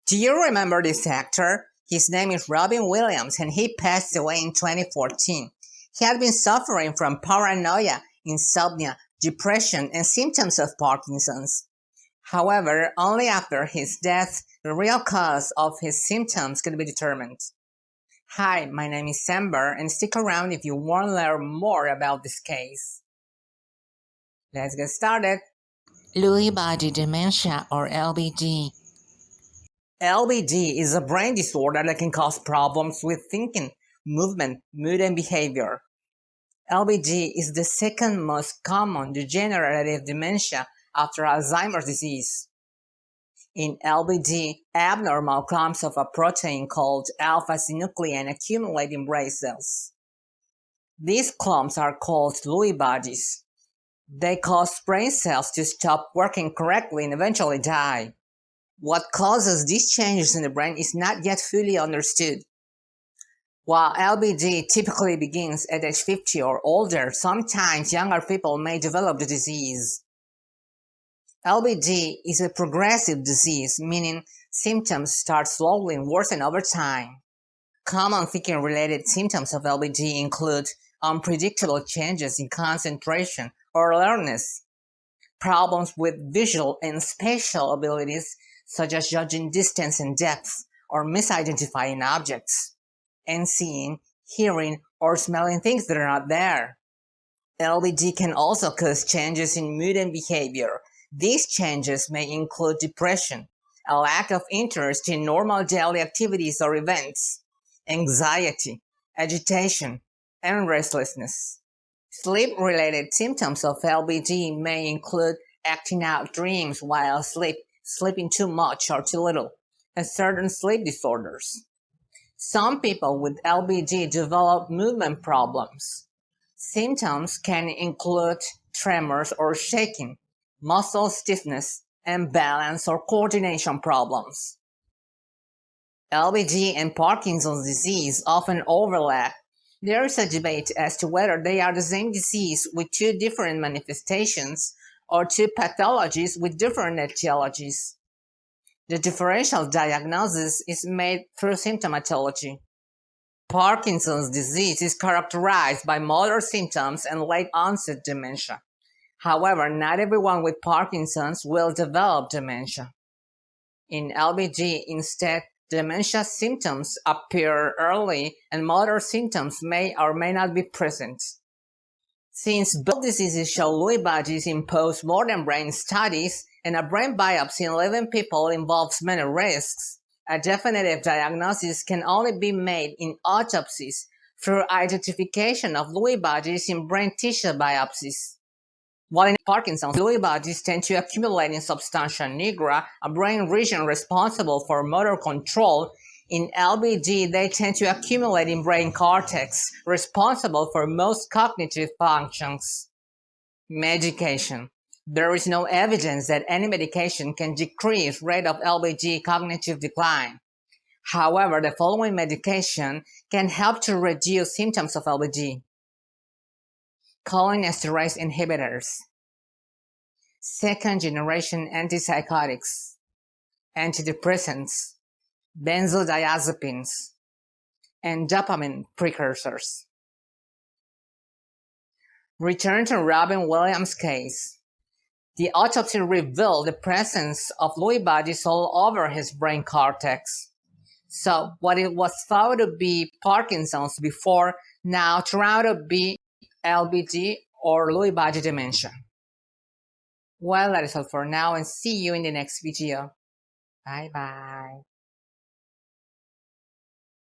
Do you remember this actor? His name is Robin Williams and he passed away in 2014. He had been suffering from paranoia, insomnia, depression, and symptoms of Parkinson's. However, only after his death, the real cause of his symptoms could be determined. Hi, my name is Samber, and stick around if you want to learn more about this case. Let's get started. Lewy body dementia or LBD. LBD is a brain disorder that can cause problems with thinking, movement, mood, and behavior. LBD is the second most common degenerative dementia after Alzheimer's disease. In LBD, abnormal clumps of a protein called alpha-synuclein accumulate in brain cells. These clumps are called Lewy bodies. They cause brain cells to stop working correctly and eventually die. What causes these changes in the brain is not yet fully understood. While LBD typically begins at age 50 or older, sometimes younger people may develop the disease. LBD is a progressive disease, meaning symptoms start slowly and worsen over time. Common thinking-related symptoms of LBD include unpredictable changes in concentration or alertness, problems with visual and spatial abilities such as judging distance and depth or misidentifying objects, and seeing, hearing, or smelling things that are not there. LBD can also cause changes in mood and behavior. These changes may include depression, a lack of interest in normal daily activities or events, anxiety, agitation, and restlessness. Sleep-related symptoms of LBD may include acting out dreams while asleep, sleeping too much or too little, and certain sleep disorders. Some people with LBD develop movement problems. Symptoms can include tremors or shaking, muscle stiffness, and balance or coordination problems. LBD and Parkinson's disease often overlap. There is a debate as to whether they are the same disease with two different manifestations or two pathologies with different etiologies. The differential diagnosis is made through symptomatology. Parkinson's disease is characterized by motor symptoms and late-onset dementia. However, not everyone with Parkinson's will develop dementia. In LBD, instead, dementia symptoms appear early and motor symptoms may or may not be present. Since both diseases show Lewy bodies in post-mortem brain studies and a brain biopsy in living people involves many risks, a definitive diagnosis can only be made in autopsies through identification of Lewy bodies in brain tissue biopsies. While in Parkinson's, Lewy bodies tend to accumulate in substantia nigra, a brain region responsible for motor control. In LBD, they tend to accumulate in brain cortex, responsible for most cognitive functions. Medication. There is no evidence that any medication can decrease rate of LBD cognitive decline. However, the following medication can help to reduce symptoms of LBD. Cholinesterase inhibitors, second-generation antipsychotics, antidepressants, benzodiazepines, and dopamine precursors. Return to Robin Williams' case. The autopsy revealed the presence of Lewy bodies all over his brain cortex. So what it was thought to be Parkinson's before now turned out to be LBD or Lewy body dementia. Well, that is all for now and see you in the next video. Bye bye.